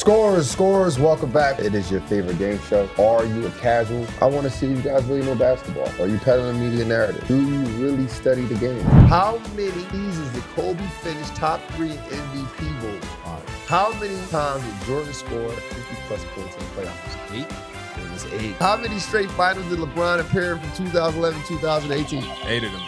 Scorers, welcome back. It is your favorite game show. Are you a casual? I want to see if you guys really know basketball. Are you peddling media narrative? Do you really study the game? How many seasons did Kobe finish top 3 in MVP voting? How many times did Jordan score 50-plus points in the playoffs? 8? It was 8. How many straight finals did LeBron appear in from 2011 2018? 8 of them.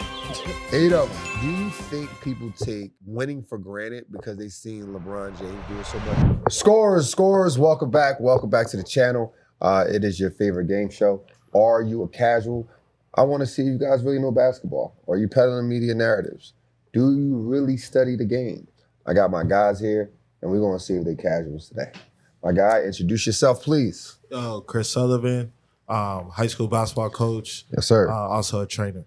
8 of them. Do you think people take winning for granted because they've seen LeBron James do it so much? Scorers, welcome back. Welcome back to the channel. It is your favorite game show. Are you a casual? I want to see if you guys really know basketball. Are you peddling media narratives? Do you really study the game? I got my guys here, and we're going to see if they're casuals today. My guy, introduce yourself, please. Chris Sullivan, high school basketball coach. Yes, sir. Also a trainer.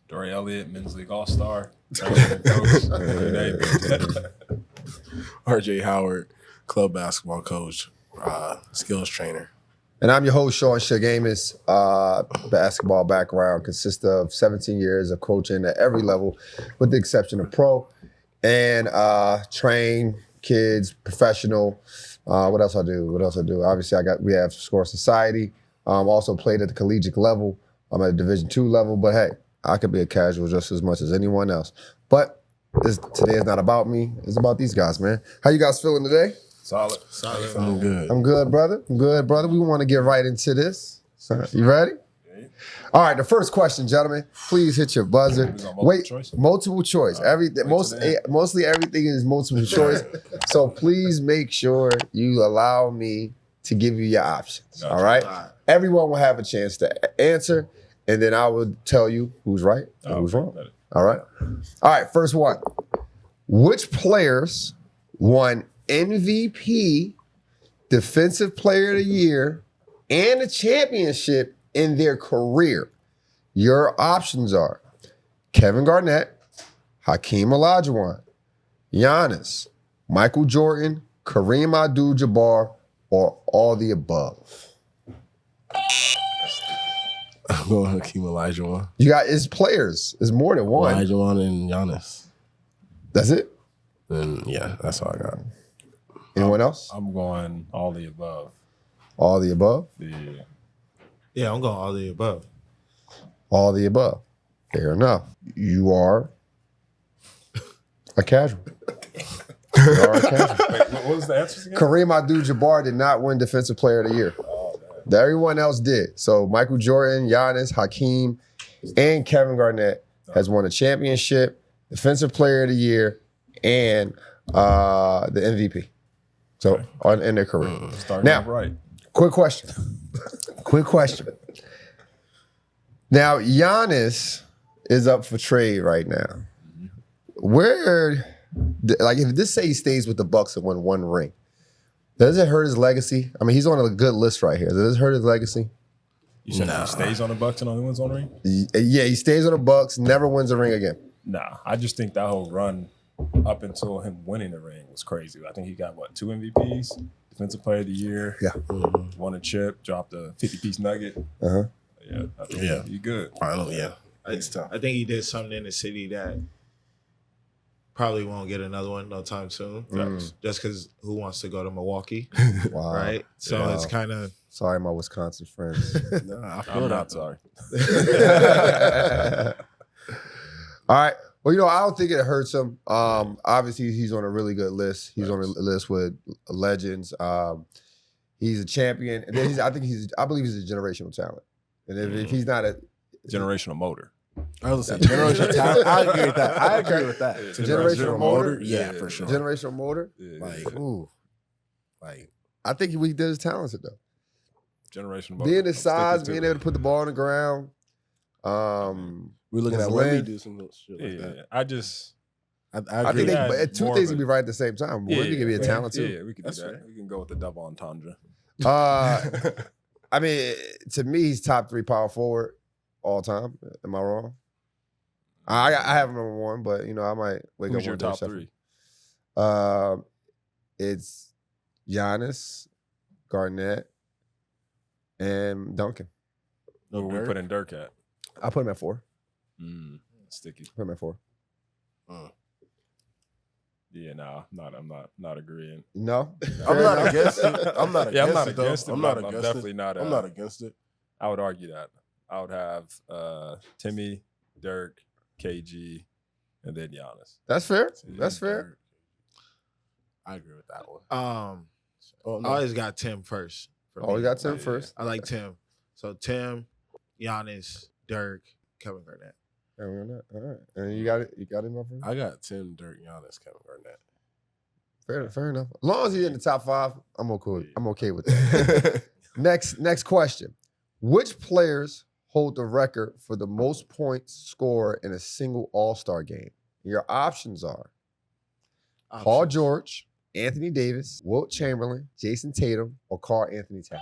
Dory Elliott, Men's League All-Star. RJ Howard, club basketball coach, skills trainer. And I'm your host, Sean Shagamus. Basketball background consists of 17 years of coaching at every level, with the exception of pro, and train kids, professional. What else I do? Obviously, we have Score Society. Also played at the collegiate level. I'm at Division II level, but hey, I could be a casual just as much as anyone else. But today is not about me. It's about these guys, man. How you guys feeling today? Solid. I'm good. I'm good, brother. We want to get right into this. You ready? All right, the first question, gentlemen. Please hit your buzzer. Multiple choice. Mostly everything is multiple choice. So please make sure you allow me to give you your options. All right? Everyone will have a chance to answer, and then I will tell you who's right and who's wrong. All right? All right, first one. Which players won MVP, Defensive Player of the Year, and a championship in their career? Your options are Kevin Garnett, Hakeem Olajuwon, Giannis, Michael Jordan, Kareem Abdul-Jabbar, or all the above. I'm going Hakeem Olajuwon. You got it's players. It's more than one. Olajuwon and Giannis. That's it? And yeah, that's all I got. Anyone else? I'm going all the above. All the above? Yeah, I'm going all the above. All the above. Fair enough. You are a casual. You are a casual. Wait, what was the answers again? Kareem Abdul-Jabbar did not win Defensive Player of the Year. Everyone else did. So Michael Jordan, Giannis, Hakeem, and Kevin Garnett has won a championship, Defensive Player of the Year, and the MVP. So in their career. Now, right. Quick question. Now, Giannis is up for trade right now. If this say he stays with the Bucks and won one ring, does it hurt his legacy? I mean, he's on a good list right here. Does it hurt his legacy? You said he stays on the Bucks and only wins one ring? Yeah, he stays on the Bucks, never wins a ring again. Nah, I just think that whole run up until him winning the ring was crazy. I think he got, 2 MVPs? Defensive Player of the Year. Yeah. Won a chip, dropped a 50-piece nugget. Uh-huh. Yeah, I think he good. Finally, yeah. I think he did something in the city that probably won't get another one no time soon. Just because who wants to go to Milwaukee? Wow. Right? So it's kind of... Sorry, my Wisconsin friends. I'm not sorry. All right. Well, I don't think it hurts him. Obviously, he's on a really good list. He's on a list with legends. He's a champion. And then I believe he's a generational talent. And if he's not a generational motor. I was going to say generational talent. I agree with that. Generational motor? Yeah, for sure. Generational motor? I think he does talented though. Generational motor. Being his size, being able to put the ball on the ground. We're looking at Wemby do some shit like that. I agree. I think two things can be right at the same time. Wemby can be a talent too. Yeah, we can do that. Right. We can go with the double entendre. I mean, to me, he's top 3 power forward all time. Am I wrong? I have him number 1, but I might wake Who's up your one day. top 3? It's Giannis, Garnett, and Duncan. Where we put in Dirk at? I put him at 4. Sticky. Put him at 4. Yeah, no, I'm not agreeing. No, I'm not against it. I'm not Yeah, I'm against not it. though. against it. I'm but not I'm against definitely it. not. I'm not against it. I would argue that I would have Timmy, Dirk, KG, and then Giannis. that's fair. Yeah, That's fair. Dirk. I agree with that one. I always got Tim first. For Oh, me. we got Tim Like, first. I like Tim. So Tim, Giannis, Dirk, Kevin Garnett. All right. And you got it. You got him, my friend. I got Tim, Dirk, Giannis, Kevin Garnett. Fair enough. As long as he's in the top 5, I'm okay. I'm okay with that. Next question. Which players hold the record for the most points scored in a single All-Star game? Your options are Paul George, Anthony Davis, Wilt Chamberlain, Jason Tatum, or Karl Anthony Towns.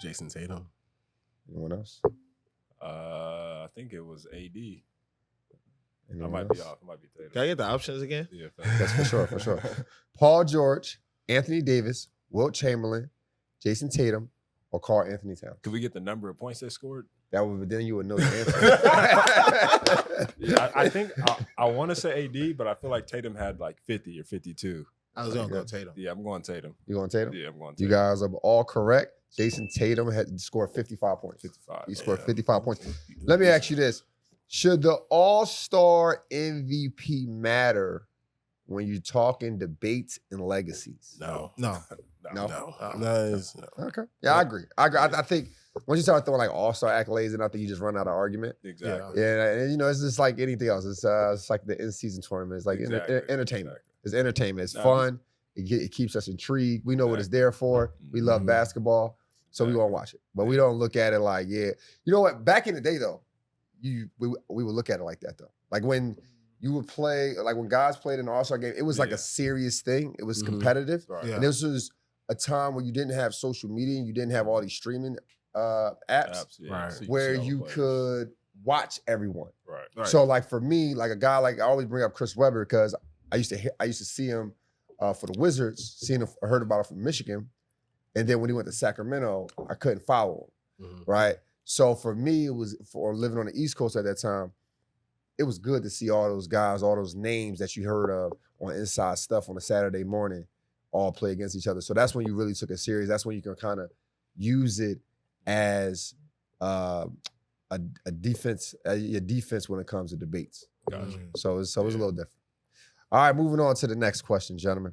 Jason Tatum. Anyone else? I think it was AD. Anyone I might else? be off. It might be Tatum. Can I get the options again? Yeah, That's for sure. Paul George, Anthony Davis, Wilt Chamberlain, Jason Tatum, or Karl Anthony Towns. Could we get the number of points they scored? That would then you would know the answer. Yeah, I think I want to say AD, but I feel like Tatum had like 50 or 52. I was gonna go Tatum. Yeah, I'm going Tatum. You going Tatum? Yeah, I'm going Tatum. You guys are all correct. Jason Tatum had scored 55 points. 55. He scored 55 points. Let me ask you this. Should the All-Star MVP matter when you're talking debates and legacies? No. No? Okay. Yeah, I agree. I think once you start throwing like All-Star accolades, and I think you just run out of argument. Exactly. Yeah, and it's just like anything else. It's like the in-season tournament. It's like Exactly. entertainment. Exactly. It's entertainment. It's No, fun. It keeps us intrigued. We know what it's there for. We love basketball, so we want to watch it. But we don't look at it like, yeah. You know what? Back in the day, though, we would look at it like that, though. Like when you would play, like when guys played in the All-Star game, it was like a serious thing. It was competitive. Right. Yeah. And this was a time where you didn't have social media and you didn't have all these streaming apps Yeah. Right. So where see all the you players. could watch everyone. Right. So like for me, like a guy like I always bring up Chris Webber because I used to see him for the Wizards, I heard about him from Michigan, and then when he went to Sacramento, I couldn't follow him, right? So for me, it was for living on the East Coast at that time. It was good to see all those guys, all those names that you heard of on Inside Stuff on a Saturday morning, all play against each other. So that's when you really took it serious. That's when you can kind of use it as a defense, your defense when it comes to debates. Gotcha. So it's a little different. All right, moving on to the next question, gentlemen.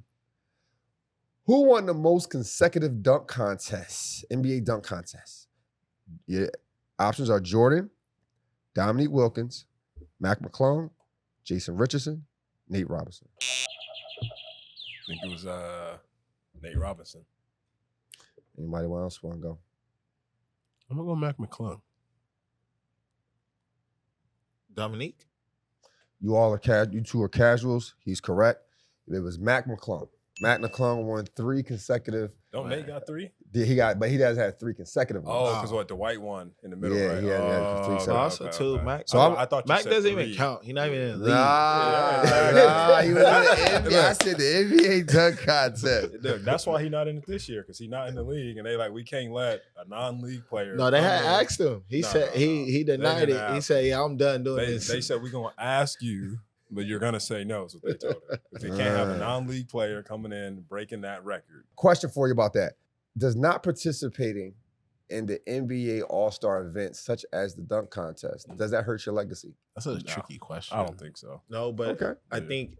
Who won the most consecutive dunk contests, NBA dunk contests? Your options are Jordan, Dominique Wilkins, Mac McClung, Jason Richardson, Nate Robinson. I think it was Nate Robinson. Anybody else want to go? I'm gonna go Mac McClung. Dominique? You two are casuals. He's correct. It was Mac McClung. Mac McClung won 3 consecutive. Don't Nate got 3? But he does have 3 consecutive ones. Oh, because what, the white one in the middle, Yeah, right? he had 3 seconds. Also, too, Mac. So I thought you Mac said doesn't 3. even count. He's not even in the league. Nah, he was in the NBA. I said the NBA dunk contest. Look, that's why he's not in it this year, because he's not in the league, and they like, we can't let a non-league player. No, they had asked him. He said he denied didn't it. He ask said, "Yeah, I'm done doing They this." said, we're going to ask you, but you're going to say no, is what they told him. Because they can't have a non-league player coming in breaking that record. Question for you about that. Does not participating in the NBA All-Star events, such as the dunk contest, does that hurt your legacy? That's a tricky question. I don't think so. No, but Okay. I think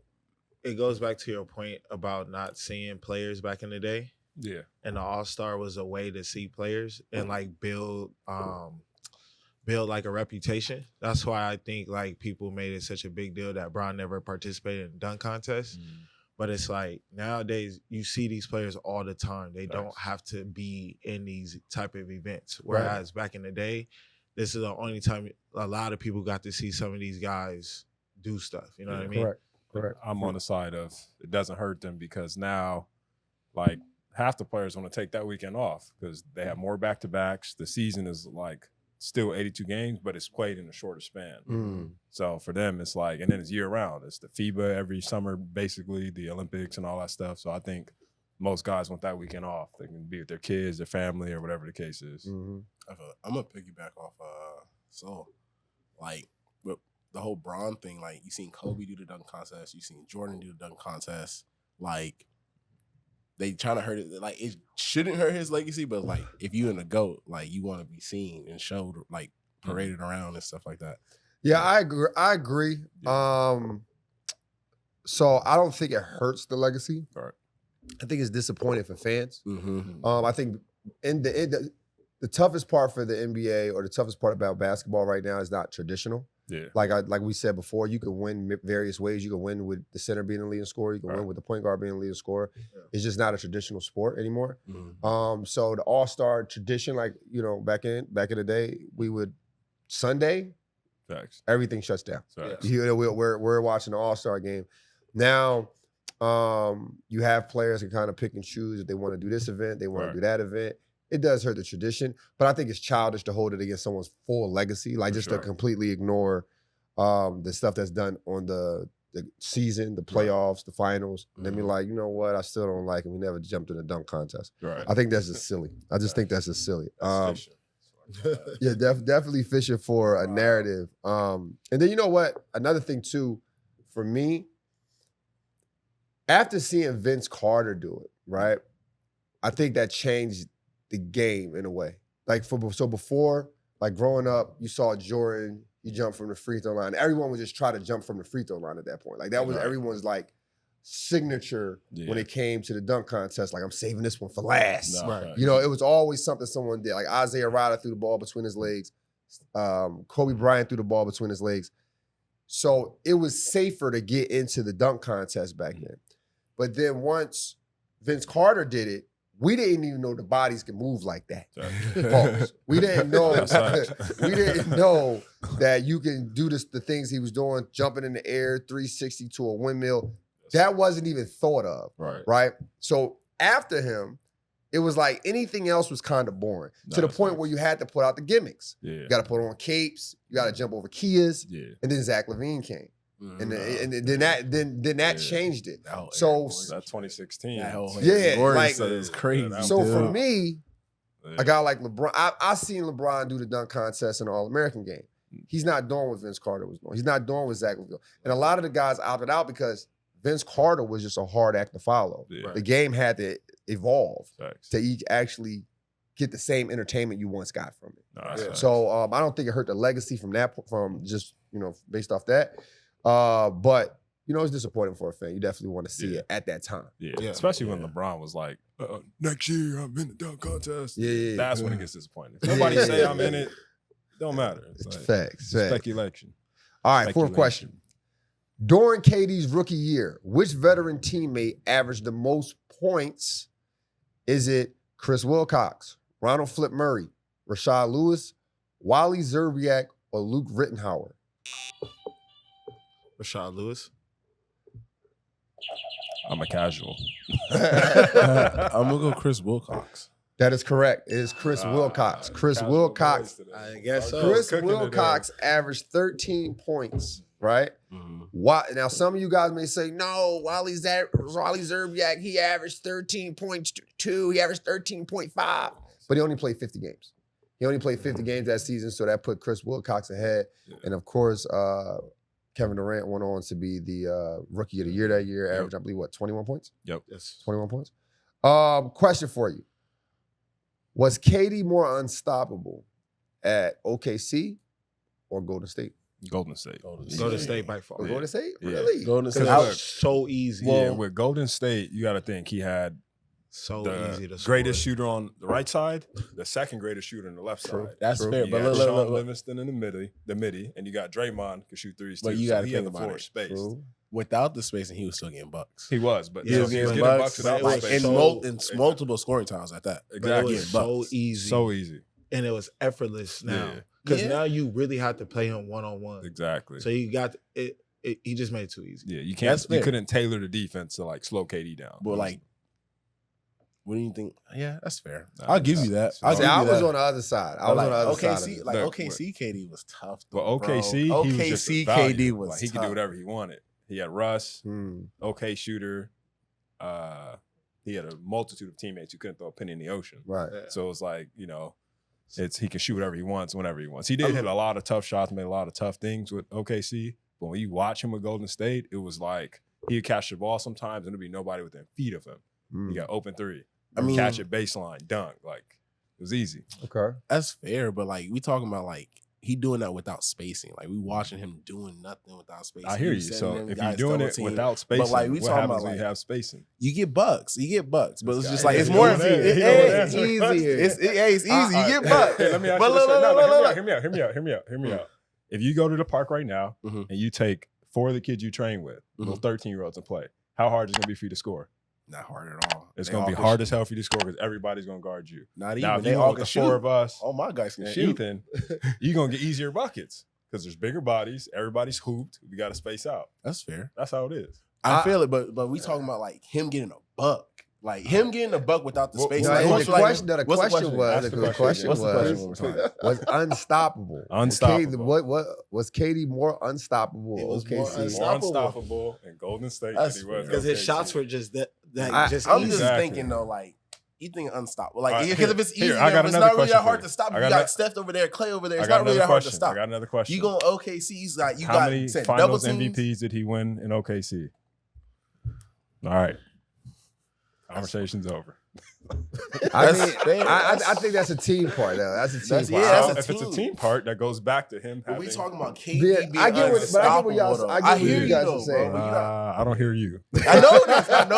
it goes back to your point about not seeing players back in the day. Yeah. And the All-Star was a way to see players and like build like a reputation. That's why I think like people made it such a big deal that Bron never participated in the dunk contest. But it's like nowadays you see these players all the time. They don't have to be in these type of events. Whereas back in the day, this is the only time a lot of people got to see some of these guys do stuff. You know what I mean? Correct. I'm on the side of it doesn't hurt them because now, like, half the players want to take that weekend off because they have more back-to-backs. The season is like still 82 games, but it's played in a shorter span. So for them, it's like, and then it's year-round. It's the FIBA every summer, basically, the Olympics and all that stuff. So I think most guys want that weekend off. They can be with their kids, their family, or whatever the case is. I'm gonna piggyback off. So, like, with the whole Bron thing. Like you seen Kobe do the dunk contest, you seen Jordan do the dunk contest. Like they trying to hurt it. Like it shouldn't hurt his legacy, but like if you in the GOAT, like you want to be seen and showed, like paraded around and stuff like that. Yeah, I agree. Yeah. So I don't think it hurts the legacy. Right. I think it's disappointing for fans. Mm-hmm. I think in the toughest part for the NBA or the toughest part about basketball right now is not traditional. Yeah. Like we said before, you can win various ways. You can win with the center being the leading scorer. You can win with the point guard being the leading scorer. Yeah. It's just not a traditional sport anymore. Mm-hmm. So the All-Star tradition, like back in the day, we would Sunday, Facts. everything shuts down. Facts. We're watching the All-Star game now. You have players that kind of pick and choose if they want to do this event, they want to do that event. It does hurt the tradition, but I think it's childish to hold it against someone's full legacy, like just to completely ignore the stuff that's done on the season, the playoffs, the finals, and then be like, you know what, I still don't like him. He never jumped in a dunk contest. Right. I think that's just silly. I just think that's just silly. Yeah, definitely fishing for a narrative. And then you know what? Another thing too, for me, after seeing Vince Carter do it, right? I think that changed the game in a way. Like before, like growing up, you saw Jordan, he jumped from the free throw line. Everyone would just try to jump from the free throw line at that point. Like that was everyone's like signature when it came to the dunk contest. Like I'm saving this one for last. Right. You know, it was always something someone did. Like Isaiah Ryder threw the ball between his legs. Kobe Bryant threw the ball between his legs. So it was safer to get into the dunk contest back then. But then once Vince Carter did it, we didn't even know the bodies could move like that. Pause. We didn't know. We didn't know that you can do the things he was doing, jumping in the air, 360 to a windmill. That wasn't even thought of. Right. So after him, it was like anything else was kind of boring to the point where you had to put out the gimmicks. Yeah. You got to put on capes. You got to jump over Kias. Yeah. And then Zach LaVine came. And then that changed it. So that 2016. Like it was crazy. So for me, a guy like LeBron, I seen LeBron do the dunk contest in the All-American game. He's not doing what Vince Carter was doing. He's not doing what Zach LaVine. And a lot of the guys opted out because Vince Carter was just a hard act to follow. Yeah. The game had to evolve to actually get the same entertainment you once got from it. So I don't think it hurt the legacy from just based off that. But it's disappointing for a fan. You definitely want to see it at that time. Yeah. Especially when LeBron was like, next year I'm in the dunk contest. Yeah. That's when it gets disappointing. If nobody say I'm in it, don't matter. It's like, facts. Speculation. All right, fourth question. During KD's rookie year, which veteran teammate averaged the most points? Is it Chris Wilcox, Ronald Flip Murray, Rashad Lewis, Wally Szczerbiak, or Luke Rittenhauer? Rashad Lewis. I'm a casual. I'm gonna go Chris Wilcox. That is correct. It is Chris Wilcox. Chris Wilcox. I guess so. Chris Wilcox averaged 13 points, right? Mm-hmm. Now, some of you guys may say, no, Wally Szczerbiak, he averaged 13.2. He averaged 13.5. But he only played 50 games. He only played 50 games that season, so that put Chris Wilcox ahead. Yeah. And, of course, Kevin Durant went on to be the Rookie of the Year that year, averaged, I believe, 21 points? Yep. Yes. 21 points. Question for you. Was KD more unstoppable at OKC or Golden State? Golden State. Golden State by far. Golden State? Yeah. Really? Golden State was so easy. Yeah, with Golden State, you got to think he had easy to score. Greatest shooter on the right side, the second greatest shooter on the left side. That's fair. You But got Sean Livingston in the midi, and you got Draymond could shoot threes too. But you got to think the about floor it. Space. Without the spacing, he was still getting bucks. He was, but he was getting bucks without the space. And multiple scoring times at that. Exactly. It was so easy. So easy. And it was effortless now. Because now you really have to play him one-on-one. Exactly. So you got it. He just made it too easy. Yeah, you can't. You couldn't tailor the defense to like slow KD down. But like, what do you think? Yeah, that's fair. I'll give you that. I was on the other side. I was on the other side. OKC KD was tough. Well, OKC KD was like, he could do whatever he wanted. He had Russ, okay shooter. He had a multitude of teammates who couldn't throw a penny in the ocean. Right. So it was like, he can shoot whatever he wants, whenever he wants. He did hit a lot of tough shots, made a lot of tough things with OKC. But when you watch him with Golden State, it was like he'd catch the ball sometimes and there'd be nobody within feet of him. He got open three. I mean, catch it baseline, dunk. Like, it was easy. Okay. That's fair, but like we talking about like he doing that without spacing. Like we watching him doing nothing without spacing. I hear you. So if you're doing it without spacing, but like we what talking happens about when like you have spacing? You get bucks. But it's just guy- like it's he more don't answer. He don't it's answer. easier. It's easy. You get bucks. Hey, let me ask But you this. look. Hear me out. If you go to the park right now Mhm. and you take 4 of the kids you train with, little 13-year-olds, and play, how hard is it going to be for you to score? Not hard at all. It's They going to all be can hard shoot. as hell for you to score because everybody's going to guard you. Not Now, even. if They you all want can the shoot. 4 of us All my guys can and shoot. Ethan, you're going to get easier buckets because there's bigger bodies. Everybody's hooped. We got to space out. That's fair. That's how it is. I feel it, but we talking about like him getting a buck. Like him getting a buck without the Well, space. no, like, the what's question like- what's the question What's the question was one more time? was unstoppable. Unstoppable. What was KD more unstoppable? He was OKC. more More unstoppable in Golden State than That's he was. Because his OKC. shots were just that I'm just I'm easy. just Exactly. thinking though, like you think unstoppable, All like right, because if it's easy, here, I got it's another not really question that hard for to you. stop. I You got got another- Steph over there, Clay over there. I It's got not really another that hard to question. stop. I got another question. You going OKC's like you How got many said double finals teams. MVPs did he win in OKC? All right. Conversation's over. I That's mean, fair. I think that's a team part. Though. That's a team That's- part. yeah, I that's don't- a If it's a team. team part, that goes back to him But having. we talking about KD Yeah, being I get what- but I get what y'all- unstoppable, I get though. what hear you guys though, are saying. bro. I don't hear you. I know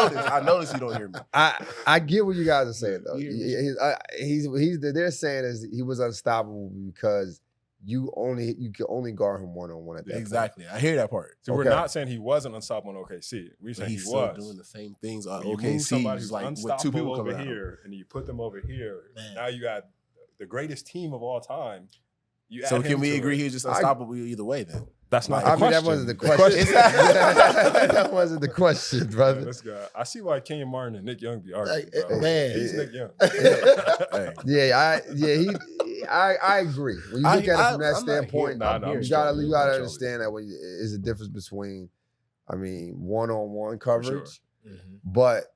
this. I noticed you don't hear me. I get what you guys are saying though. Yeah. They're saying is he was unstoppable because you can only guard him one-on-one at that point. Exactly. I hear that part. So we're Okay. not saying he wasn't unstoppable in OKC. We're But saying he's he still was. doing the same things on When you move somebody OKC, who's like with two unstoppable people coming over out. here, and you put them over here. Man. Now you got the greatest team of all time. You So add can him we to agree it. he was just unstoppable either way then? That's not I the mean, question. that wasn't the question. That wasn't the question, Man, brother. this guy. I see why Kenyon Martin and Nick Young be arguing. Like, bro. man. He's Nick Young. Hey. I agree. When you look at it from that I'm not standpoint, Nah, nah, I'm you sure. gotta understand that when is a difference between, I mean, one-on-one coverage, Mhm. but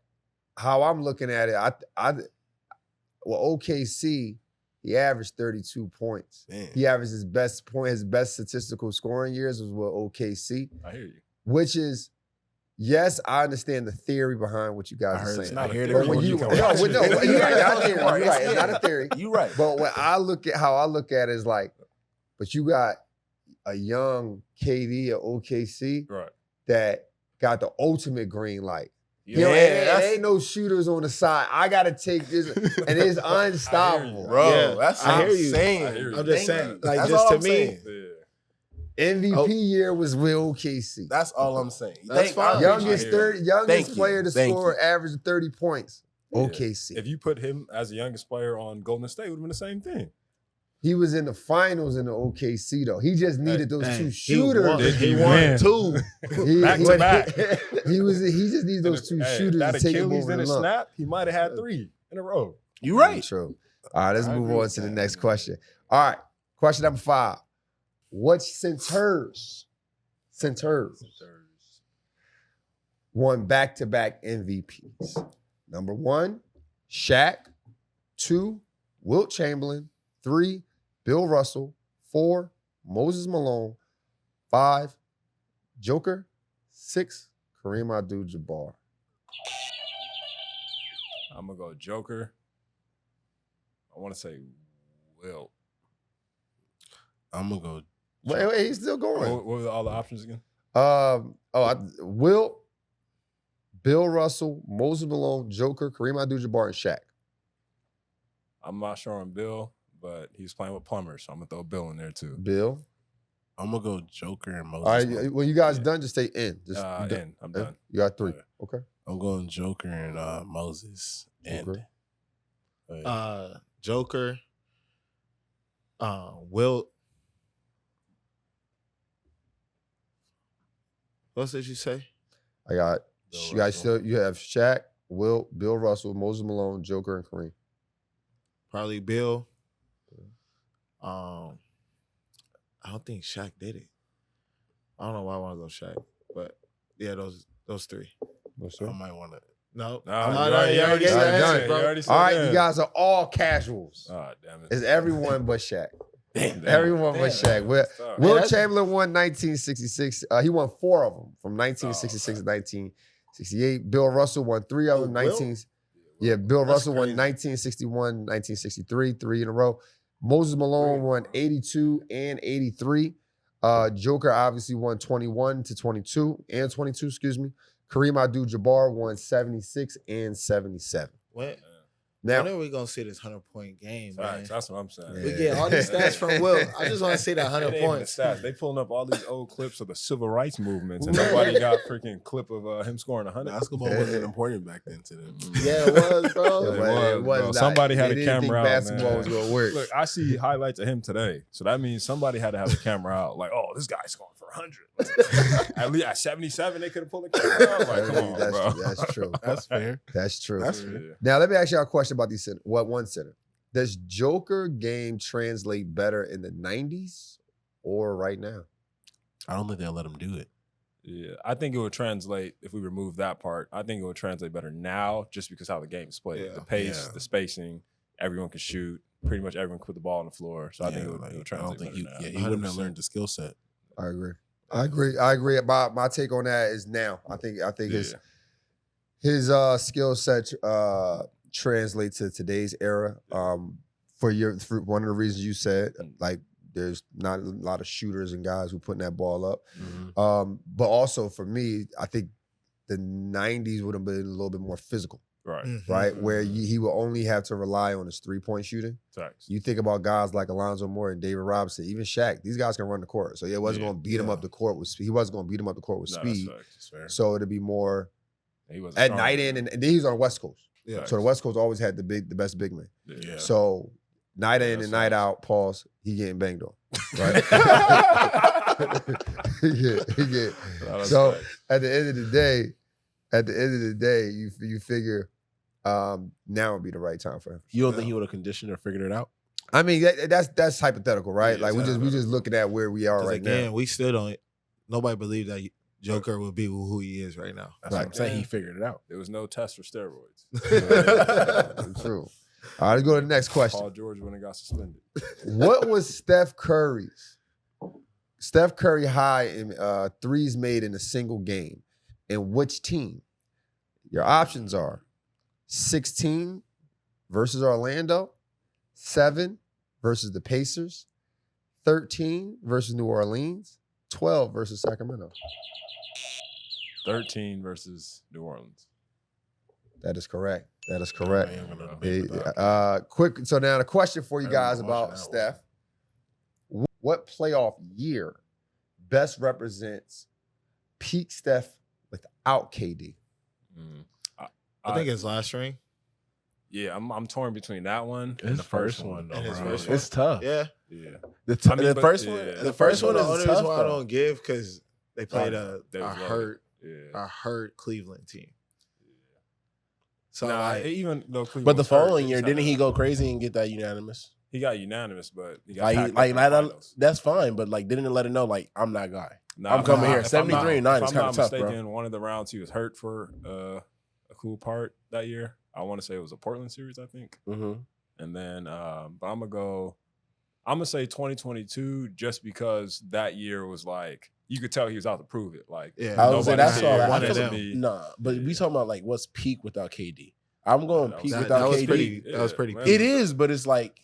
how I'm looking at it, OKC, he averaged 32 points. Man. He averaged his best statistical scoring years was with OKC, I hear you. which is, yes, I understand the theory behind what you I guys heard are it's saying. not a theory. theory. But when When you, you no, can watch it. you're right, you're right, it's not a theory. You right. But when I look at how I look at it is like, but you got a young KD at OKC Right. that got the ultimate green light. Yeah, You know, it that's- ain't no shooters on the side. I gotta take this, and it's unstoppable. bro. Yeah, That's I what hear I'm you. saying. I hear you. I'm just Thank saying, you. like, That's just all to I'm me- saying. Yeah. MVP Oh. year was with OKC. That's all I'm saying. That's fine. I Youngest hear you. youngest Thank you. player to Thank score you. average of 30 points. Yeah. OKC. If you put him as the youngest player on Golden State, it would have been the same thing. He was in the finals in the OKC though. He just needed those Hey, two he shooters. won. Did He he won win? two. Back to back. He just needs those two Hey, shooters that to take him Achilles over in the a lump. snap, he might have had 3 in a row. You right. True. All right, let's I move agree on with to the that. next question. All right, question number 5. What centers won back-to-back MVPs? Number 1, Shaq. 2, Wilt Chamberlain. 3, Bill Russell. 4, Moses Malone. 5, Joker. 6, Kareem Abdul-Jabbar. I'm gonna go Joker. I want to say Will. I'm gonna go. Wait, he's still going. What were all the options again? Wilt, Bill Russell, Moses Malone, Joker, Kareem Abdul-Jabbar, and Shaq. I'm not sure on Bill, but he's playing with plumbers, so I'm gonna throw Bill in there too. Bill. I'm gonna go Joker and Moses. All right, Malone. when you guys done, just stay in. Just In. I'm done. You got 3. Okay. Okay. I'm going Joker and Moses and Okay. Joker, Wilt. What did you say? I got Bill you guys Russell. still you have Shaq, Wilt, Bill Russell, Moses Malone, Joker, and Kareem. Probably Bill. I don't think Shaq did it. I don't know why I want to go Shaq, but yeah, those 3. What's I that? might want to. No. Nah, No, you no, already you already said said that, that, bro. You bro. already said All right, that. you guys are all casuals. Oh, damn it. It's everyone but Shaq. Damn. Everyone but Shaq. Will Tough. Chamberlain won 1966. He won 4 of them from 1966 to Oh, 1968. Bill Russell won 3 of them. Bill That's Russell won crazy. 1961, 1963, 3 in a row. Moses Malone won 82 and 83. Joker obviously won 21 to 22 and 22, excuse me. Kareem Abdul-Jabbar won 76 and 77. When Now, are we gonna see this 100-point game, man? Facts, that's what I'm saying. Yeah. We get all these stats from Will. I just want to see that 100 points. They pulling up all these old clips of the civil rights movements, and nobody got a freaking clip of him scoring 100. Basketball wasn't important back then to them. Yeah, it was, bro. It was bro. not. Somebody had They a didn't think camera out, basketball man. was gonna work. Look, I see highlights of him today, so that means somebody had to have a camera out. Like, oh, this guy's scoring for 100. At least at 77, they could have pulled the camera out. Like, come on, that's, bro. that's true. That's fair. That's true. That's fair. Yeah. Now, let me ask you a question about these center. One center. Does Joker game translate better in the 90s or right now? I don't think they'll let him do it. Yeah, I think it would translate if we remove that part. I think it would translate better now, just because how the game is played, Yeah. the pace, Yeah. the spacing. Everyone can shoot. Pretty much everyone can put the ball on the floor. So I think it would I translate don't think better he now. wouldn't have learned the skill set. I agree. My take on that is now. I think his skill set translates to today's era. For one of the reasons you said, like there's not a lot of shooters and guys who putting that ball up. Mm-hmm. But also for me, I think the 90s would have been a little bit more physical, Right. right? Where he would only have to rely on his 3-point shooting. Facts. You think about guys like Alonzo Moore and David Robinson, even Shaq, these guys can run the court. So it wasn't going to beat him up the court with speed. He wasn't going to beat him up the court with speed. That's fair. So it'd be more He was at night in, and then he was on the West Coast. Yeah. So the West Coast always had the best big man. Yeah. So night in that's and night nice. out, pause, he getting banged on. Right? he get. So at the end of the day, you figure now would be the right time for him. You don't think he would have conditioned or figured it out? I mean, that's hypothetical, right? Yeah, like we just looking at where we are right again, now. we still don't. Nobody believes that Joker will be who he is right now. That's what I'm saying. He figured it out. There was no test for steroids. True. All right, let's go to the next question. Paul George when it got suspended. What was Steph Curry high in threes made in a single game, and which team? Your options are 16 versus Orlando, 7 versus the Pacers, 13 versus New Orleans, 12 versus Sacramento. 13 versus New Orleans. That is correct. I am gonna debate with that. Quick. So now the question for you I guys remember about watching that Steph: what playoff year best represents peak Steph without KD? I think it's last ring. Yeah, I'm torn between that one and His the first one, though, And his bro. first one. It's tough. Yeah. Yeah. The but- first one, yeah. the first one the is only tough. reason why I though. don't give because they played a They was loaded. hurt Yeah. Cleveland team. So Nah, like, even though Cleveland But the was hurt, following they year, just didn't had he to- go crazy and get that unanimous? He got unanimous, but he got Like, packed like up in the that, finals. that's fine. But like, didn't let it know like I'm that guy. Nah, I'm coming here. if I'm 73 and 9 is if I'm kinda not tough, bro. mistaken, one of the rounds he was hurt for a cool part that year. I want to say it was a Portland series, I think. Mm-hmm. And then, but I'm gonna say 2022, just because that year was like you could tell he was out to prove it. Like, yeah, I was saying nobody that's here all. I one of feel them. like, me. nah, but we Yeah. talking about like what's peak without KD. I'm going That peak was- without that was KD. pretty. That was pretty. Yeah, peak. It is, but it's like,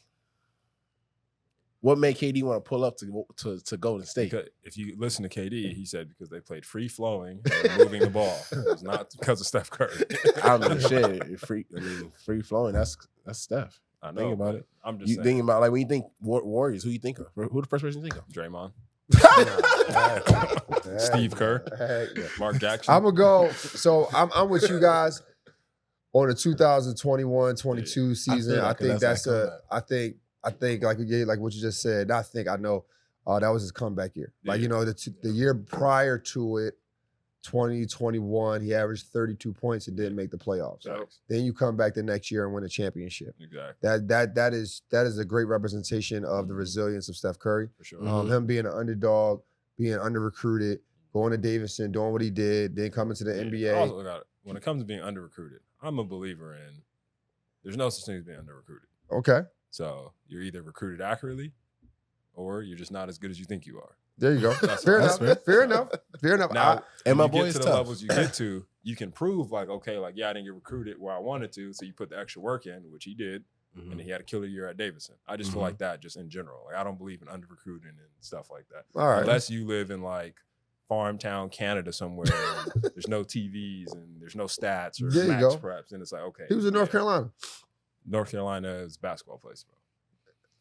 what made KD want to pull up to Golden State? Because if you listen to KD, he said because they played free flowing and moving the ball. It was not because of Steph Curry. I mean, shit, free flowing. That's Steph. I know. Think about but it. I'm just You saying. thinking about like when you think Warriors, who you think of? Who the first person you think of? Draymond, Heck, Steve Kerr, heck yeah. Mark Jackson. I'm gonna go. So I'm with you guys on the 2021-22 season. that, I 'cause think that's that's that I think like what you just said. I know that was his comeback year. Like Yeah. the year prior to it, 2021, he averaged 32 points and didn't make the playoffs. Facts. Then you come back the next year and win a championship. Exactly, That is a great representation of the resilience of Steph Curry. for sure. Him being an underdog, being under recruited, going to Davidson, doing what he did, then coming to the NBA. Also got when it comes to being under-recruited, I'm a believer in there's no such thing as being under-recruited. Okay. So you're either recruited accurately or you're just not as good as you think you are. There you go. That's Fair fair. enough. Fair enough. Fair enough. Now, and my when you boy get is to the tough. levels you get to, you can prove like, okay, like, yeah, I didn't get recruited where I wanted to. So you put the extra work in, which he did. Mhm. And he had a killer year at Davidson. I just feel like that just in general. Like I don't believe in under-recruiting and stuff like that. All right. Unless you live in like farm town Canada somewhere and there's no TVs and there's no stats or There you max go. preps. And it's like, okay. He was in North Carolina. North Carolina is a basketball place, bro.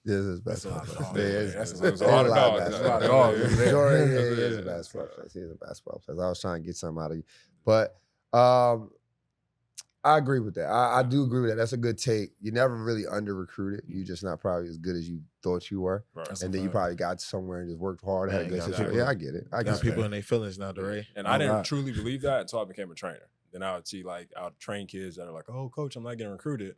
Yeah, it's That's a lot of dogs. Yeah, There's a lot of dogs. That's There's a lot of dogs. He is Yeah. a basketball place. He is a basketball place. I was trying to get something out of you. But I agree with that. I do agree with that. That's a good take. You never really under-recruited. You're just not probably as good as you thought you were. Right. And then you probably got somewhere and just worked hard, had a Yeah, good got situation. that. Yeah, I get it. I Got get people it. in their feelings now, DeRay. And I didn't lot. truly believe that until I became a trainer. Then I would see like I would train kids that are like, oh, coach, I'm not getting recruited.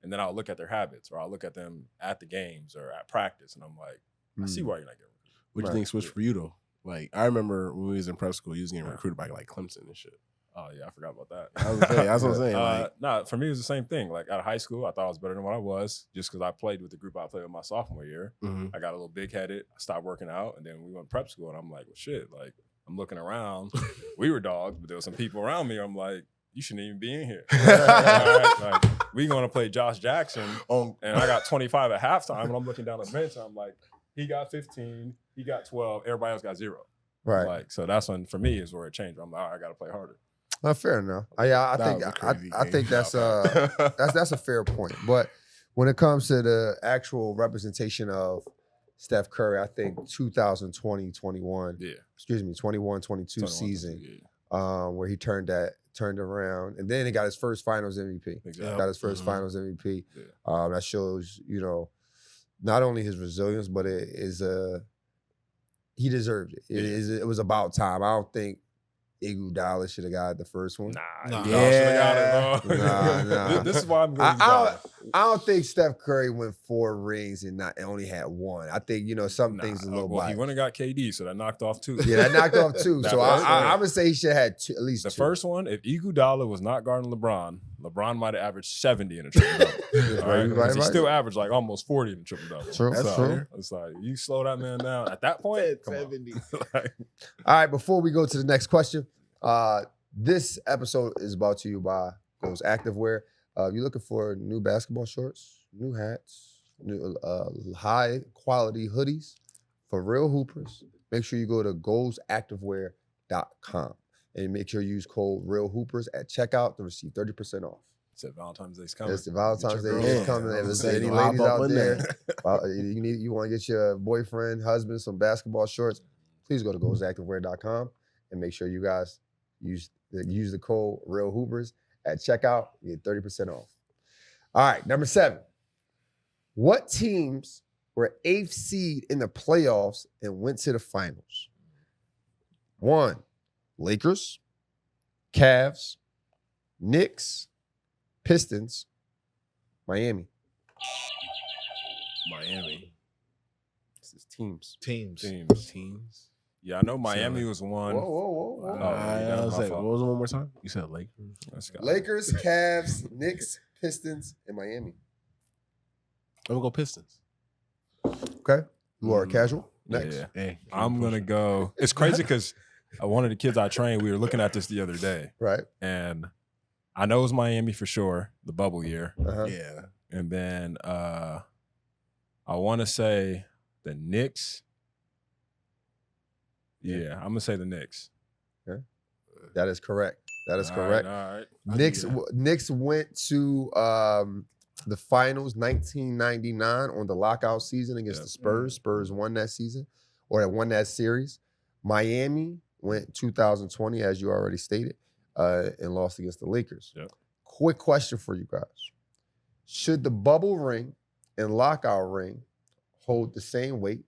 And then I'll look at their habits or I'll look at them at the games or at practice. And I'm like, I see why you're not getting recruited. What do you Right. think switched for you though? Like I remember when we was in prep school, you was getting recruited by like Clemson and shit. Oh, yeah, I forgot about that. That's what I'm saying. Like, Nah, for me, it was the same thing. Like out of high school, I thought I was better than what I was just because I played with the group I played with my sophomore year. mhm. I got a little big-headed. I stopped working out. And then we went to prep school. And I'm like, well, shit. Like, I'm looking around. We were dogs, but there was some people around me. I'm like, you shouldn't even be in here. All right, like, we going to play Josh Jackson. And I got 25 at halftime. And I'm looking down the bench. And I'm like, he got 15. He got 12. Everybody else got 0. Right. Like, so that's when, for me, is where it changed. I'm like, all right, I got to play harder. Fair enough. I That think was a crazy I think game. that's a fair point. But when it comes to the actual representation of Steph Curry, I think 2020-21, Yeah. excuse me, 21-22 season, where he turned around, and then he got his first Finals MVP. Exactly. Got his first Mhm. Finals MVP. Yeah. That shows, not only his resilience, but it is he deserved it. It was about time. I don't think Iguodala should have got the first one. Nah, Nah. you should have got it, bro. Nah. This is why I'm going I don't think Steph Curry went 4 rings and only had 1. I think some things a little Well, he biased. went and got KD, so that knocked off 2. Yeah, that knocked off 2. That So first one. I would say he should have had at least The 2. first one, if Iguodala was not guarding LeBron, LeBron might have averaged 70 in a triple double. All right, Right. he still averaged like almost 40 in a triple double. True, That's true. It's like you slow that man down at that point. Come on. 70. Like, All right, before we go to the next question, this episode is brought to you by Goes Activewear. If you're looking for new basketball shorts, new hats, new high quality hoodies for real hoopers, make sure you go to goesactivewear.com and make sure you use code REALHOOPERS at checkout to receive 30% off. said Valentine's Day's coming. It's the Valentine's Day Get your is girl coming. on. If there's Say, any hop ladies up out in there, you want to get your boyfriend, husband some basketball shorts, please go to goesactivewear.com and make sure you guys use the code REALHOOPERS at checkout. You get 30% off. All right, number 7. What teams were 8th seed in the playoffs and went to the finals? 1, Lakers, Cavs, Knicks, Pistons, Miami. Miami. This is teams. Teams. Teams. Yeah, I know Miami was one. Whoa. Oh, I yeah, was my like, fault. what was it one more time? You said Lakers. Let's go. Lakers, Cavs, Knicks, Pistons, and Miami. I'm gonna go Pistons. Okay. You are casual. Next. Yeah. Hey, I'm gonna go. It's crazy because one of the kids I trained, we were looking at this the other day, Right. and I know it was Miami for sure, the bubble year, Uh-huh. Yeah. and then I want to say the Knicks. Yeah, I'm gonna say the Knicks. That is correct. That is All correct. right, all right. Knicks went to the finals 1999 on the lockout season against the Spurs. Spurs won that season, or they won that series. Miami went 2020, as you already stated, and lost against the Lakers. Yep. Quick question for you guys. Should the bubble ring and lockout ring hold the same weight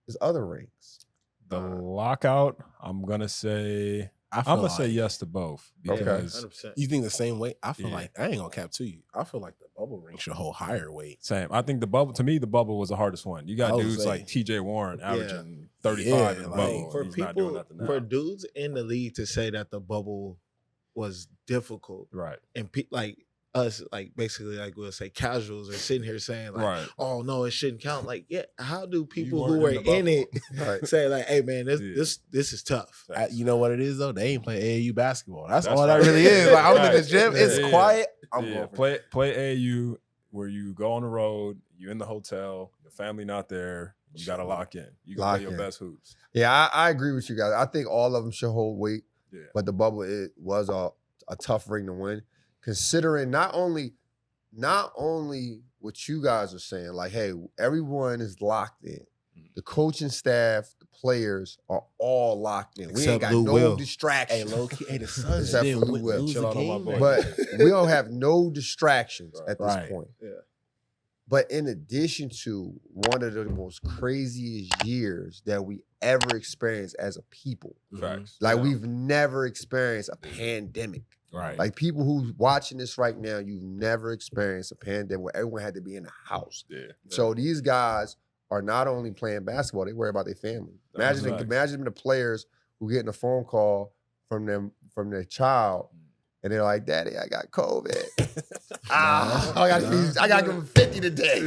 as other rings? The lockout, I'm gonna say. I I'm feel gonna say like- yes to both Okay. because 100%. You think the same way? I feel Yeah. like I ain't gonna cap to you. I feel like the bubble ring should hold higher weight. same. I think the bubble. To me, the bubble was the hardest one. You got I would dudes say- like T.J. Warren Yeah. averaging 35 in the like, bubble. For He's not doing people, nothing now. for dudes in the league to say that the bubble was difficult. Right. And like us, like basically, like we'll say casuals are sitting here saying like, Right. oh no, it shouldn't count. Like, yeah, how do people weren't who were in the in it Right. say like, hey man, this is tough. You know what it is though? They ain't playing AAU basketball. That's all right. that really is. Like I'm in the Right. gym, it's Yeah. quiet. I'm Yeah, going for play AAU where you go on the road, you in the hotel, your family not there, you got to lock in. You can Lock play your in. best hoops. Yeah, I agree with you guys. I think all of them should hold weight. Yeah. But the bubble, it was a tough ring to win, considering not only what you guys are saying, like, hey, everyone is locked in. The coaching staff, the players are all locked in. We ain't Except got Lou no Will. distractions. Hey, low key. Hey, the Suns Except didn't for Lou Will. lose Chill the out on my game. boy. But we don't have no distractions at this Right. point. Yeah. But in addition to one of the most craziest years that we ever experienced as a people, Facts. like Yeah. we've never experienced a pandemic. Right. Like people who's watching this right now, you've never experienced a pandemic where everyone had to be in the house. Yeah. So these guys are not only playing basketball, they worry about their family. That's Imagine facts. imagine the players who getting a phone call from their child, and they're like, "Daddy, I got COVID. I gotta give him 50 today."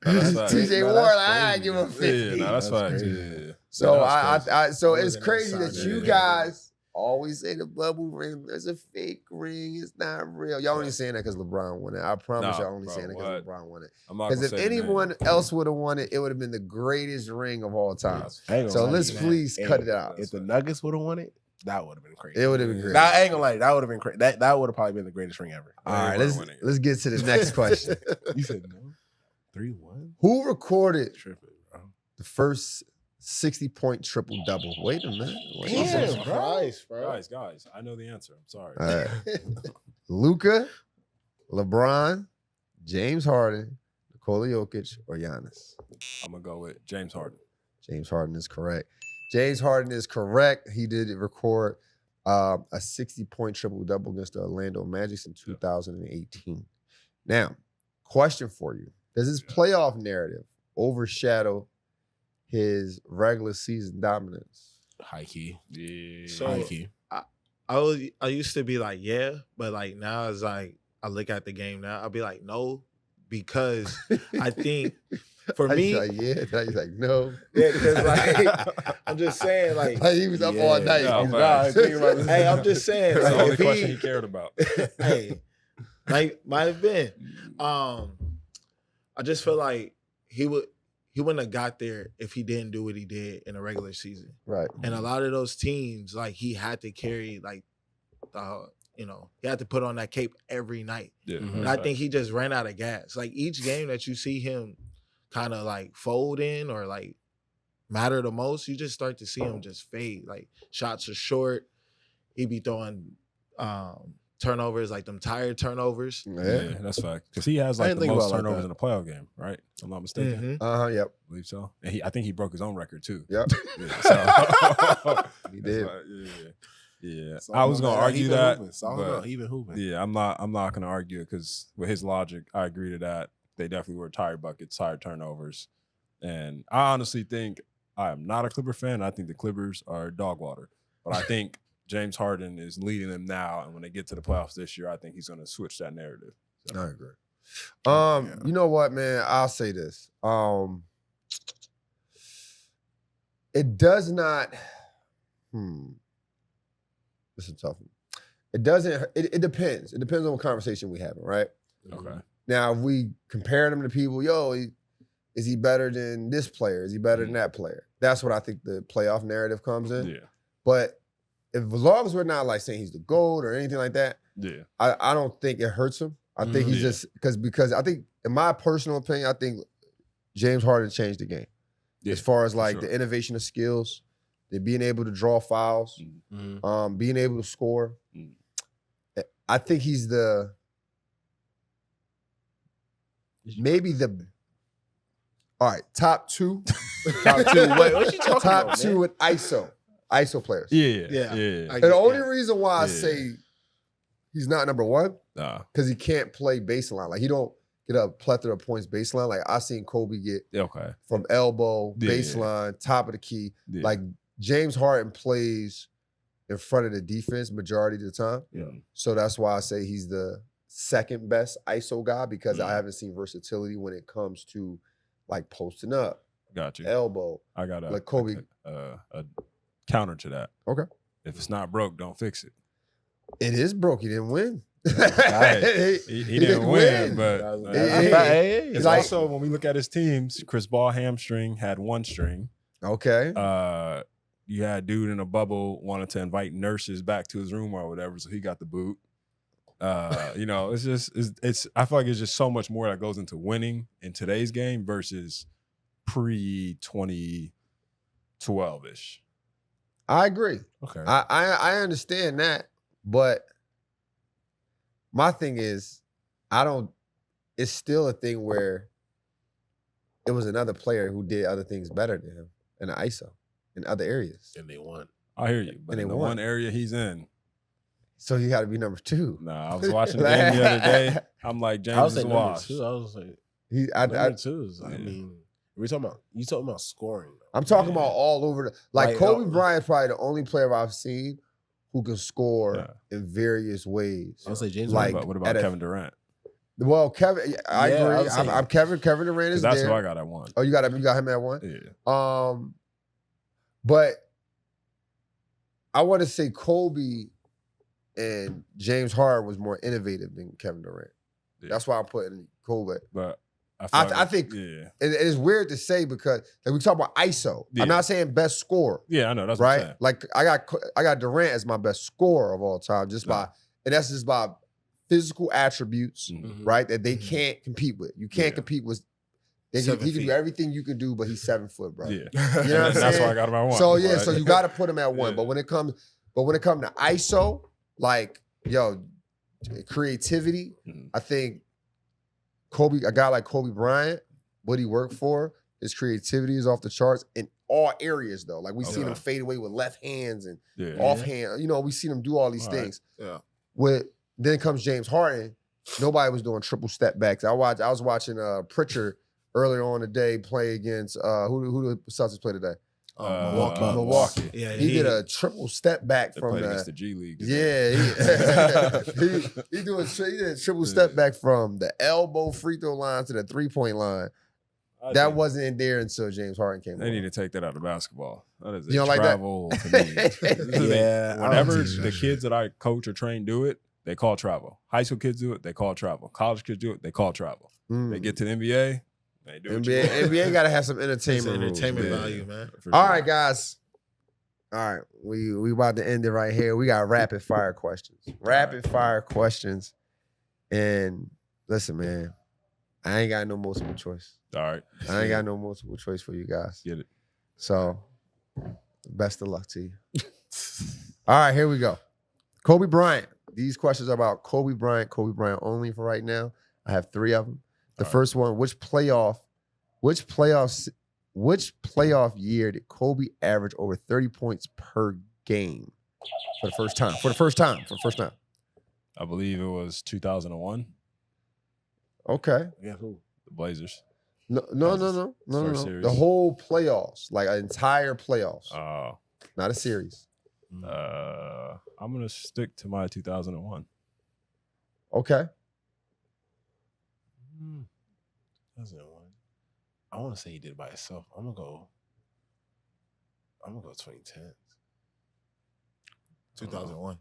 That's facts. TJ No, Ward, that's I crazy. give him 50. Yeah, that's That's facts. crazy. Yeah. So Yeah, that's so I it's was in that crazy that side you yeah. guys always say the bubble ring is a fake ring. It's not real. Y'all only Right. saying that because LeBron won it. I promise Nah, y'all only bro, saying it what? because LeBron won it. I'm not Because gonna if say the name. anyone else would have won it, it would have been the greatest ring of all time. I ain't gonna So lie let's to you, man. please Hey, cut it out. If the Nuggets would have won it, that would have been crazy. It would have been great. Nah, I ain't gonna lie, that would have been crazy. That would have probably been the greatest ring ever. All right, They weren't winning it. let's get to the next question. You said no? 3-1? Who recorded Tripping, bro. the first 60-point triple-double? Wait a minute. Wait a Damn, minute. bro. Christ, bro. Guys, I know the answer. I'm sorry. All right. Luka, LeBron, James Harden, Nikola Jokic, or Giannis? I'm gonna go with James Harden. James Harden is correct. James Harden is correct. He did record a 60-point triple-double against the Orlando Magic in 2018. Now, question for you. Does his playoff narrative overshadow his regular season dominance? High key. Yeah. So- High key. I used to be like, yeah, but like now it's like I look at the game now, I'll be like, no, because I think for He's me, like, yeah. Now he's like, no. yeah, because like I'm just saying, like, Like he was up all Yeah. night. No, He's facts. thinking about this. hey, I'm just saying, That's like, the only if question he he, cared about. hey, might have been. I just feel like he wouldn't have got there if he didn't do what he did in a regular season. Right. And a lot of those teams, like he had to carry like he had to put on that cape every night. Yeah. Mhm. And I think he just ran out of gas. Like each game that you see him kind of like fold in or like matter the most, you just start to see him just fade. Like shots are short. He be throwing turnovers, like them tired turnovers. Yeah, that's fact. Because he has I like didn't the think most about it like turnovers that. in a playoff game, right? If I'm not mistaken. Mhm. Yep. I believe so. And I think he broke his own record too. Yep. Yeah, so- He That's did. right, yeah. So I was gonna argue that, but Even hooping. yeah, I'm not gonna argue it because with his logic, I agree to that. They definitely were tired buckets, tired turnovers, and I honestly think I am not a Clipper fan. I think the Clippers are dog water, but I think James Harden is leading them now, and when they get to the playoffs this year, I think he's gonna switch that narrative. So, I agree. Yeah. You know what, man? I'll say this. It does not. This is a tough one. It doesn't. It depends. It depends on what conversation we having, right? okay. Now, if we compare them to people, is he better than this player? Is he better than that player? That's what I think the playoff narrative comes in. Yeah. But as long as we're not like saying he's the GOAT or anything like that, Yeah. I don't think it hurts him. I think he's Yeah. just because I think, in my personal opinion, I think James Harden changed the game Yeah. as far as like sure. the innovation of skills, the being able to draw fouls, Mhm. being able to score. Mm. I think he's maybe the top two. Top two. Wait, what you talking Top about, two man? with ISO players. Yeah. Yeah. Yeah. I And the get- only yeah. reason why I Yeah. say he's not number one, Nah. because he can't play baseline. Like he don't get a plethora of points baseline. Like I seen Kobe get Okay. from elbow, Yeah. baseline, top of the key. Yeah. Like James Harden plays in front of the defense majority of the time. Yeah. So that's why I say he's the second best ISO guy because I haven't seen versatility when it comes to like posting up, Got you. elbow. I got like Kobe. a counter to that. Okay. If it's not broke, don't fix it. It is broke. He didn't win. Hey, he didn't win, but it's like- also when we look at his teams, Chris Paul hamstring had one string. Okay. You had dude in a bubble wanted to invite nurses back to his room or whatever, so he got the boot. It's just it's I feel like it's just so much more that goes into winning in today's game versus pre-2012-ish. I agree. Okay. I understand that, but my thing is, it's still a thing where it was another player who did other things better than him in the ISO in other areas. And they won. I hear you, but And they in the won. one area he's in, So you got to be number 2. nah, I was watching the game the other day. I'm like, I was James is saying number washed. 2. I was like, I number 2 is, I Yeah. mean, you talking about scoring. Though. I'm talking Yeah. about all over the like Like, Kobe Bryant, probably the only player I've seen who can score Yeah. in various ways. I would say James. Like, What about at a- Kevin Durant? Well, Kevin, I Yeah, I agree. was saying- I'm Kevin. Kevin Durant is That's there. who I got at one. Oh, you got him at 1. Yeah. But I want to say Kobe and James Harden was more innovative than Kevin Durant. Yeah. That's why I'm putting Kobe. But I think yeah. it is weird to say because like we talk about ISO. Yeah. I'm not saying best scorer, Yeah, I know. That's what I'm right? saying. Like I got Durant as my best scorer of all time, just by and that's just by physical attributes, Mhm. right? That they can't compete with. You can't Yeah. compete with. 7 He can feet. do everything you can do, but he's 7 foot, bro. Yeah. You know what I'm That's saying? why I got him at one. So yeah, right? so you got to put him at 1. Yeah. But when it comes to ISO, like creativity, Mhm. I think a guy like Kobe Bryant, what he worked for, his creativity is off the charts in all areas though. Like we seen him fade away with left hands and Yeah. offhand. We seen him do all these All right. things. Yeah. Then comes James Harden. Nobody was doing triple step backs. I was watching Pritchard earlier on today play against who the Celtics play today? Milwaukee. Yeah, He did a triple step back They from played the against the G League. yeah. He did a triple step back from the elbow free throw line to the 3-point line. That wasn't in there until James Harden came. They need to take that out of basketball. That is You don't like that? travel to me. Yeah, I Whenever don't teach the that kids that I coach or train do it, they call travel. High school kids do it, they call travel. College kids do it, they call travel. They get to the NBA, they do what you want. NBA got to have some It's entertainment. rules, entertainment man. value, man. For All sure. right, guys. All right, we about to end it right here. We got rapid fire questions. Rapid fire questions. And listen, man, I ain't got no multiple choice. All right. I ain't got no multiple choice for you guys. Get it. So, best of luck to you. All right, here we go. Kobe Bryant. These questions are about Kobe Bryant only for right now. I have 3 of them. The first one, which playoff year did Kobe average over 30 points per game for the first time? For the first time. I believe it was 2001, Okay. Yeah, who? the Blazers. No. First series. The whole playoffs, like an entire playoffs, not a series. I'm going to stick to my 2001. Okay. 2001. I want to say he did it by himself. I'm gonna go 2010. 2001.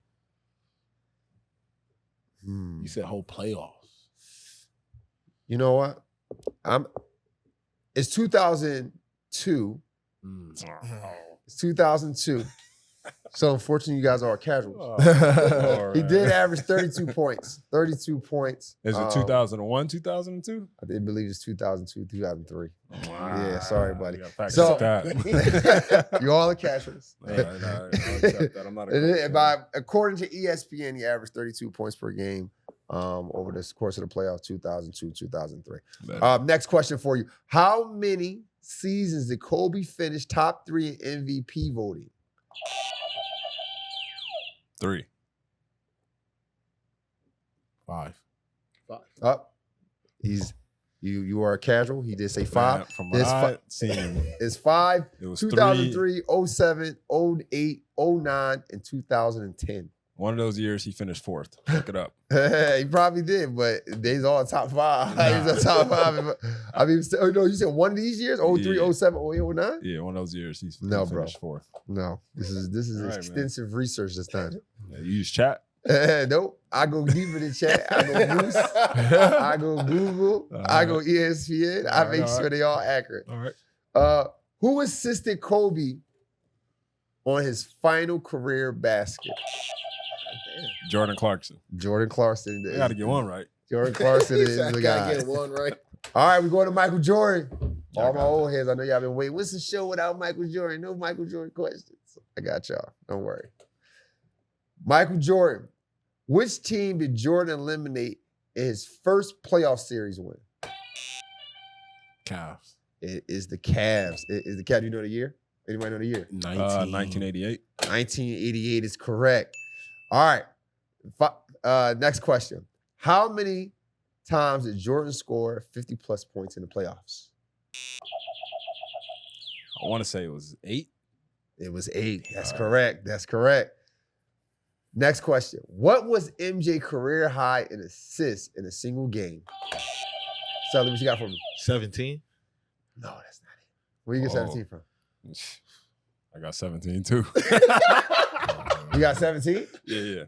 You said whole playoffs. You know what? It's 2002. It's 2002. So unfortunately, you guys are casuals. He did average 32 points. 32 points. Is it 2001, 2002? I believe it's 2002, 2003. Yeah, sorry, buddy. So, You all are casuals. I'll accept that. I'm not a According to ESPN, he averaged 32 points per game over the course of the playoffs 2002, 2003. Next question for you. How many seasons did Kobe finish top 3 in MVP voting? 3. 5. Up. He's You are a casual. He did say 5. Man, from what I seen, It's 5. it was 2003, 07, 08, 09, and 2010. One of those years he finished 4th. Look it up. He probably did, but they's all top 5. Nah. He's a top 5. I mean, no, you said one of these years? 03, Yeah. 07, 08, 09? Yeah, one of those years he No, finished 4th. No, this is All right, extensive research this time. Yeah, you use chat. Nope. I go deeper than chat. I go Moose. I go Google. I go ESPN. I make sure they all accurate. All right. Who assisted Kobe on his final career basket? Jordan Clarkson. Jordan Clarkson. I got to get one right. Jordan Clarkson is the Gotta guy. get one right. All right, we're going to Michael Jordan. I All my got old heads, I know y'all been waiting. What's the show without Michael Jordan? No Michael Jordan questions. I got y'all. Don't worry. Michael Jordan. Which team did Jordan eliminate in his first playoff series win? Cavs. It is the Cavs. It is the Cavs. You know the year? Anybody know the year? 1988. 1988 is correct. All right. Next question. How many times did Jordan score 50-plus points in the playoffs? I want to say it was 8. It was 8. That's correct. That's correct. Next question. What was MJ career high in assists in a single game? Sully, what you got for me? 17. No, that's not it. Where you get 17 from? I got 17 too. You got 17? Yeah.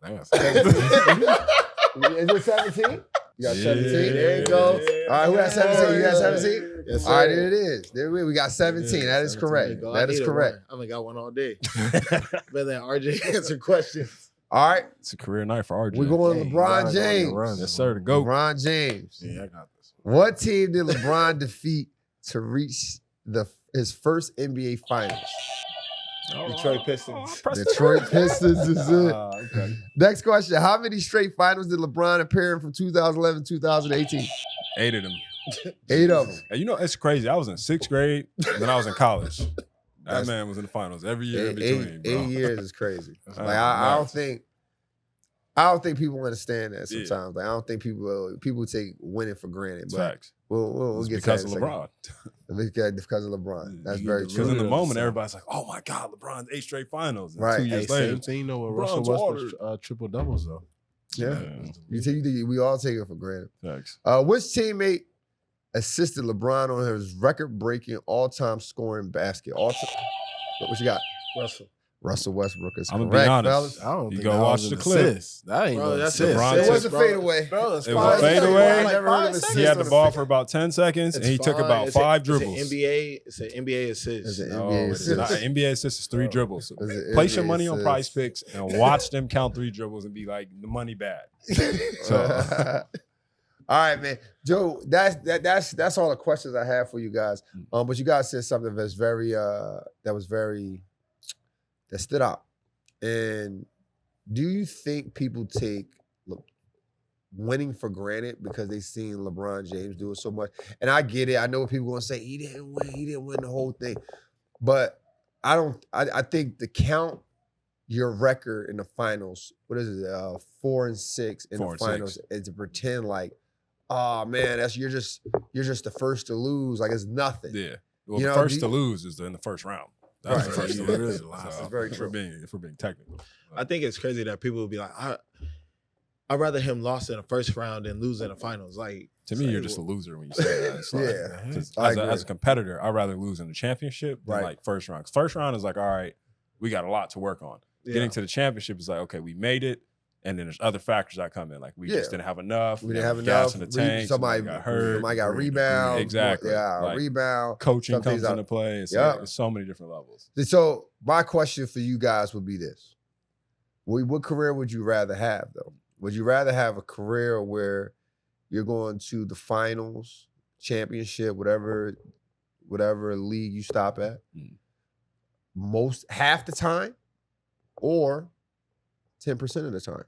I got Is it 17? You got 17. Yeah. There you go. All right, who got 17? You got 17? Yes, All right, sir. there it is. There we got 17. That is correct. That is correct. I only got one all day. Better than RJ answer questions. All right, It's a career night for RJ. we're going to Dang, LeBron y'all James. gonna run. Yes, sir. To go. LeBron James. Yeah, I got this. What team did LeBron defeat to reach his first NBA Finals? Detroit Pistons. Detroit Pistons is it. Okay. Next question. How many straight finals did LeBron appear in from 2011 2018? 8 of them. 8 of them. Hey, you know, it's crazy. I was in 6th grade, then I was in college. That man was in the finals every year in between, bro. 8 years is crazy. That's Like I nuts. don't think people understand that Yeah. sometimes. Like I don't think people take winning for granted. But Facts. we'll It's get because to of that in a second. LeBron. Because of LeBron. That's You very get the true. Because in the True. moment, everybody's like, "Oh my God, LeBron's 8 straight finals." And Right. 2 Hey, years later, same thing though with LeBron's Russell Westbrook's water. triple doubles though. Yeah. Yeah. We all take it for granted. Facts. Which teammate assisted LeBron on his record-breaking all-time scoring basket? What you got? Russell Westbrook is I'm gonna correct, be honest. fellas. I don't You think go that watch was the an clip. assist. That ain't Bro, no that's assist. LeBron It took- was a fadeaway. Bro, that's It was five a fadeaway. seconds. I never heard of assist. He had the on a ball fade. for about 10 seconds, and he took fine. about 5 dribbles. It's an NBA It's assist. an No, NBA it's not. assist. NBA assist is 3 dribbles. It's an Place your NBA money on assist. Price Picks and watch them count 3 dribbles and be like, the money bad. All right, man. Joe, that's all the questions I have for you guys. But you guys said something that's that stood out. And do you think people take winning for granted because they seen LeBron James do it so much? And I get it. I know what people are gonna say, he didn't win the whole thing. But I think to count your record in the finals, what is it, 4 and 6 in 4 the and finals, 6. and to pretend like, oh man, you're just the first to lose, like it's nothing. Yeah. Well, You the know, first to lose is in the first round. That's the Right. first to Yeah, lose. really. So, That's very if true. we're being technical. I think it's crazy that people will be like, I'd rather him lost in the first round than lose in the finals. Like To me, you're just a loser when you say that. It's like, Yeah. 'cause I as agree. a competitor, I'd rather lose in the championship than Right. like first round. 'Cause first round is like, all right, we got a lot to work on. Getting to the championship is like, okay, we made it. And then there's other factors that come in. Like we just Yeah. didn't have enough. We didn't have gas enough. in the tank. Somebody got hurt. Somebody got rebound. Exactly. Yeah, Like, rebound. Coaching Some things comes out- into play. It's, Yeah. like, it's so many different levels. So my question for you guys would be this: what career would you rather have, though? Would you rather have a career where you're going to the finals, championship, whatever league you stop at, half the time, or 10% of the time?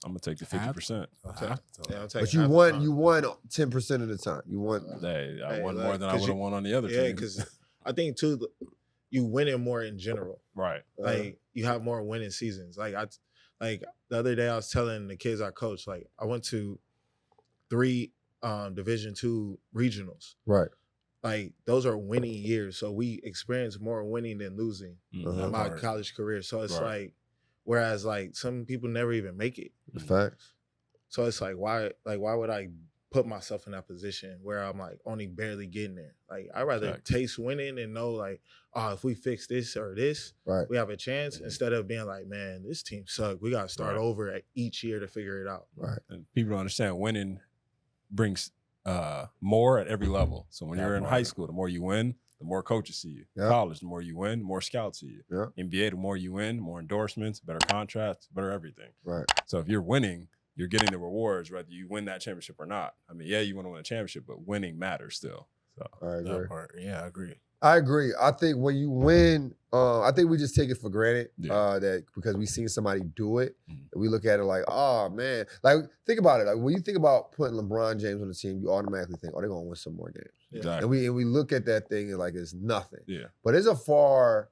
I'm gonna take the 50%. But you won 10% of the time. You won. Hey, I Hey, won like, more than I 'cause would have won on the other Yeah, team. because I think too, you winning more in general. Right. Like you have more winning seasons. Like the other day I was telling the kids I coach, like I went to 3 Division II regionals. Right. Like those are winning years, so we experience more winning than losing in my college career. So it's like, whereas like some people never even make it. Facts. So it's like why would I put myself in that position where I'm like only barely getting there? Like I'd rather taste winning and know like, oh, if we fix this or this, we have a chance, instead of being like, man, this team sucked. We gotta start over at each year to figure it out. Right. And people don't understand winning brings more at every level. So when you're in high school, the more you win, the more coaches see you. College, the more you win, the more scouts see you. NBA, the more you win, more endorsements, better contracts, better everything. Right. So if you're winning, you're getting the rewards whether you win that championship or not. I mean, yeah, you want to win a championship, but winning matters still. So I agree. That part, yeah, I agree. I agree. I think when you win, I think we just take it for granted that because we've seen somebody do it, and we look at it like, oh man, like think about it. Like when you think about putting LeBron James on the team, you automatically think, oh, they're gonna win some more games. Exactly. And we look at that thing and like it's nothing. Yeah. But there's a far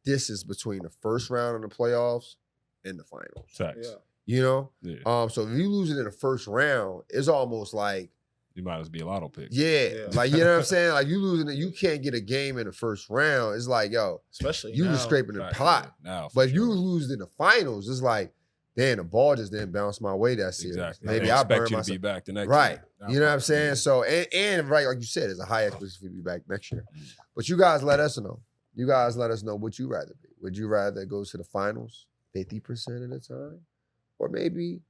distance between the first round of the playoffs and the finals. Facts. Yeah. You know? Yeah. So if you lose it in the first round, it's almost like you might as well be a lotto pick. Yeah. Like, you know what I'm saying? Like, you losing it, you can't get a game in the first round. It's like, yo, especially you now, just scraping the pot. Now, but if you lose in the finals, it's like, damn, the ball just didn't bounce my way that series. Exactly. Maybe I expect burned you myself. to be back the next right. year. You know what I'm saying? So, and right, like you said, there's a high expectation to be back next year. But you guys let us know. You guys let us know what you rather be. Would you rather go to the finals 50% of the time? Or maybe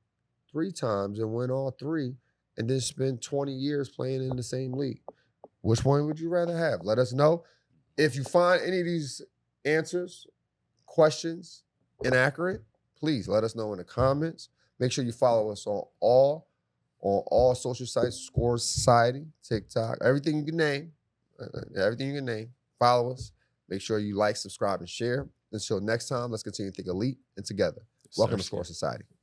3 times and win all 3 and then spend 20 years playing in the same league? Which one would you rather have? Let us know. If you find any of these answers, questions inaccurate, please let us know in the comments. Make sure you follow us on all social sites, Score Society, TikTok, everything you can name. Follow us. Make sure you like, subscribe, and share. Until next time, let's continue to think elite and together. Welcome to Score Society.